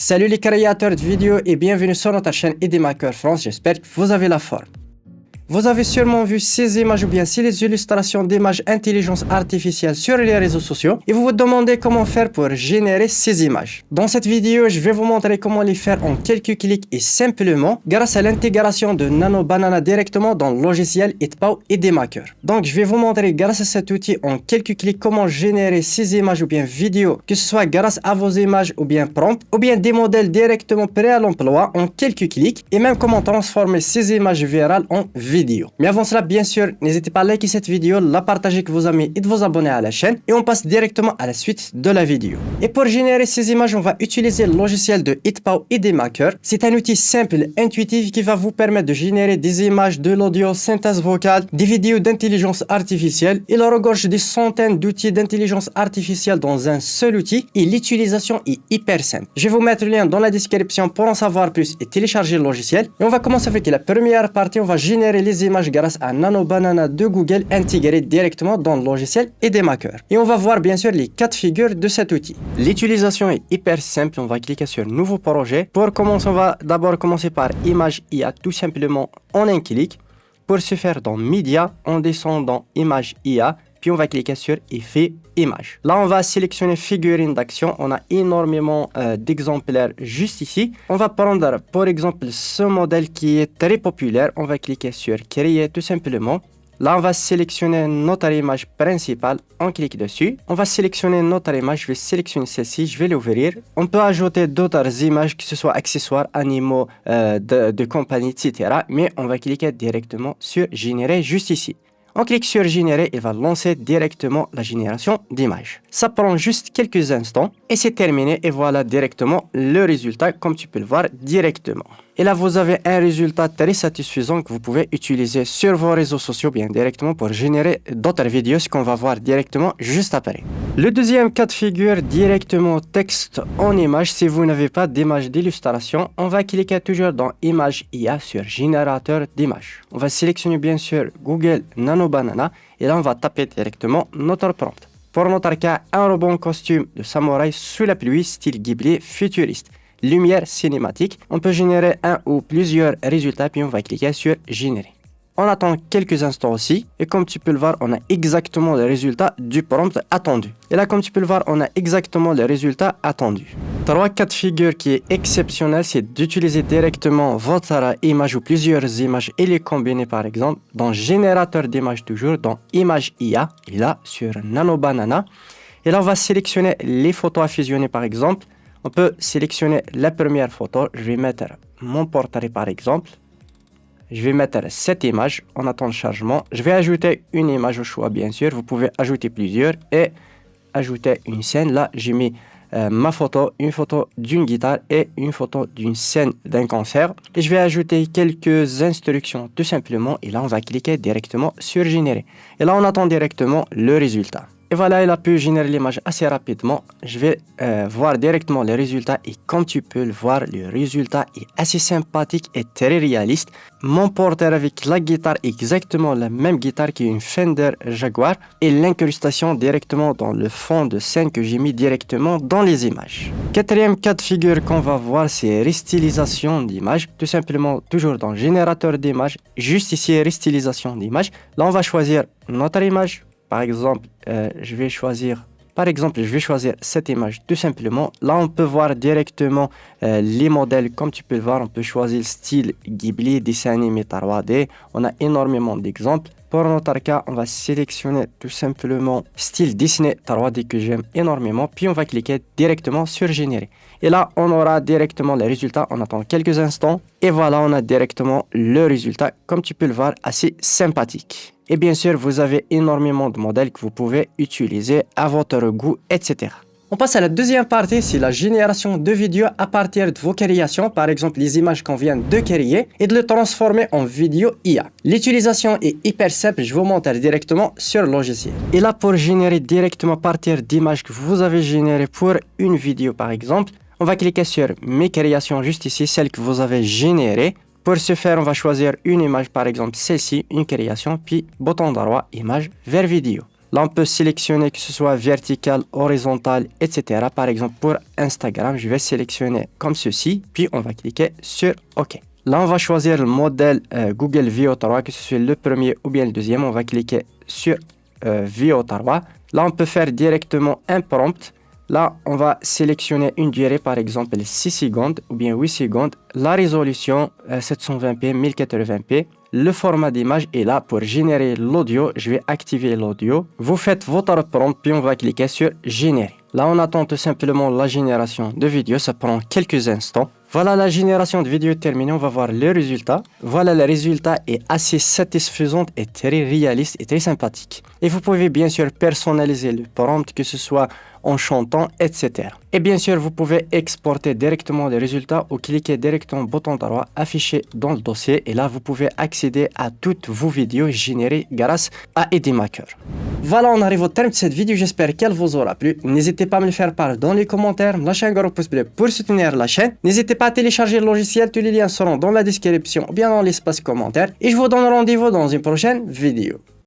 Salut les créateurs de vidéos et bienvenue sur notre chaîne Edimaker France, j'espère que vous avez la forme. Vous avez sûrement vu ces images ou bien ces illustrations d'images intelligence artificielle sur les réseaux sociaux et vous vous demandez comment faire pour générer ces images. Dans cette vidéo, je vais vous montrer comment les faire en quelques clics et simplement grâce à l'intégration de Nano Banana directement dans le logiciel Itpao Edimaker. Donc je vais vous montrer grâce à cet outil en quelques clics comment générer ces images ou bien vidéos, que ce soit grâce à vos images ou bien prompts ou bien des modèles directement prêts à l'emploi en quelques clics et même comment transformer ces images virales en vidéos. Mais avant cela, bien sûr, n'hésitez pas à liker cette vidéo, la partager avec vos amis et de vous abonner à la chaîne. Et on passe directement à la suite de la vidéo. Et pour générer ces images, on va utiliser le logiciel de Itpao Edimaker. C'est un outil simple, intuitif qui va vous permettre de générer des images, de l'audio, synthèse vocale, des vidéos d'intelligence artificielle. Il regorge des centaines d'outils d'intelligence artificielle dans un seul outil et l'utilisation est hyper simple. Je vais vous mettre le lien dans la description pour en savoir plus et télécharger le logiciel. Et on va commencer avec la première partie. On va générer les images grâce à Nano Banana de Google intégré directement dans le logiciel Edimaker. Et on va voir bien sûr les cas de figure de cet outil. L'utilisation est hyper simple. On va cliquer sur Nouveau projet. Pour commencer, on va d'abord commencer par Image IA tout simplement en un clic. Pour ce faire dans Media, on descend dans Image IA. Puis on va cliquer sur Effet Image. Là, on va sélectionner Figurine d'action. On a énormément d'exemplaires juste ici. On va prendre, par exemple, ce modèle qui est très populaire. On va cliquer sur Créer tout simplement. Là, on va sélectionner notre image principale. On clique dessus. On va sélectionner notre image. Je vais sélectionner celle-ci. Je vais l'ouvrir. On peut ajouter d'autres images, que ce soit accessoires, animaux, de compagnie, etc. Mais on va cliquer directement sur Générer juste ici. On clique sur Générer, il va lancer directement la génération d'images. Ça prend juste quelques instants et c'est terminé. Et voilà directement le résultat comme tu peux le voir directement. Et là, vous avez un résultat très satisfaisant que vous pouvez utiliser sur vos réseaux sociaux bien directement pour générer d'autres vidéos, ce qu'on va voir directement juste après. Le deuxième cas de figure, directement texte en image. Si vous n'avez pas d'image d'illustration, on va cliquer toujours dans Image IA sur Générateur d'images. On va sélectionner bien sûr Google Nano Banana et là, on va taper directement notre prompt. Pour notre cas, un robot en costume de samouraï sous la pluie, style Ghibli futuriste. Lumière cinématique, on peut générer un ou plusieurs résultats, puis on va cliquer sur Générer. On attend quelques instants aussi, et comme tu peux le voir, on a exactement le résultat du prompt attendu. Et là, comme tu peux le voir, on a exactement le résultat attendu. Trois cas de figure qui est exceptionnel, c'est d'utiliser directement votre image ou plusieurs images et les combiner par exemple dans Générateur d'images toujours, dans Image IA, et là sur Nano Banana. Et là, on va sélectionner les photos à fusionner par exemple. On peut sélectionner la première photo. Je vais mettre mon portrait par exemple. Je vais mettre cette image. On attend le chargement. Je vais ajouter une image au choix bien sûr. Vous pouvez ajouter plusieurs et ajouter une scène. Là, j'ai mis ma photo, une photo d'une guitare et une photo d'une scène d'un concert. Et je vais ajouter quelques instructions tout simplement. Et là, on va cliquer directement sur Générer. Et là, on attend directement le résultat. Et voilà, il a pu générer l'image assez rapidement. Je vais voir directement les résultats et comme tu peux le voir, le résultat est assez sympathique et très réaliste. Mon portrait avec la guitare, exactement la même guitare qui est une Fender Jaguar et l'incrustation directement dans le fond de scène que j'ai mis directement dans les images. Quatrième cas de figure qu'on va voir, c'est restylisation d'image. Tout simplement, toujours dans Générateur d'images, juste ici, restylisation d'image. Là, on va choisir notre image. Par exemple, je vais choisir cette image tout simplement. Là, on peut voir directement les modèles. Comme tu peux le voir, on peut choisir le style Ghibli, dessin animé 3D. On a énormément d'exemples. Pour notre cas, on va sélectionner tout simplement style Disney 3D que j'aime énormément. Puis, on va cliquer directement sur Générer. Et là, on aura directement les résultats. On attend quelques instants. Et voilà, on a directement le résultat. Comme tu peux le voir, assez sympathique. Et bien sûr, vous avez énormément de modèles que vous pouvez utiliser à votre goût, etc. On passe à la deuxième partie, c'est la génération de vidéos à partir de vos créations, par exemple les images qu'on vient de créer, et de les transformer en vidéo IA. L'utilisation est hyper simple, je vous montre directement sur le logiciel. Et là, pour générer directement à partir d'images que vous avez générées pour une vidéo par exemple, on va cliquer sur Mes créations juste ici, celles que vous avez générées. Pour ce faire, on va choisir une image, par exemple celle-ci, une création, puis bouton droit, image vers vidéo. Là, on peut sélectionner que ce soit vertical, horizontal, etc. Par exemple, pour Instagram, je vais sélectionner comme ceci, puis on va cliquer sur OK. Là, on va choisir le modèle Google Veo 3, que ce soit le premier ou bien le deuxième. On va cliquer sur Veo 3. Là, on peut faire directement un prompt. Là, on va sélectionner une durée, par exemple 6 secondes ou bien 8 secondes. La résolution 720p, 1080p. Le format d'image est là pour générer l'audio. Je vais activer l'audio. Vous faites votre prompt, puis on va cliquer sur Générer. Là, on attend tout simplement la génération de vidéo. Ça prend quelques instants. Voilà la génération de vidéo terminée. On va voir le résultat. Voilà, le résultat est assez satisfaisant et très réaliste et très sympathique. Et vous pouvez bien sûr personnaliser le prompt, que ce soit en chantant, etc. Et bien sûr, vous pouvez exporter directement les résultats ou cliquer directement bouton droit affiché dans le dossier. Et là, vous pouvez accéder à toutes vos vidéos générées grâce à Edimaker. Voilà, on arrive au terme de cette vidéo. J'espère qu'elle vous aura plu. N'hésitez pas à me le faire part dans les commentaires. Lâchez un gros pouce bleu pour soutenir la chaîne. N'hésitez pas à télécharger le logiciel. Tous les liens seront dans la description ou bien dans l'espace commentaire. Et je vous donne rendez-vous dans une prochaine vidéo.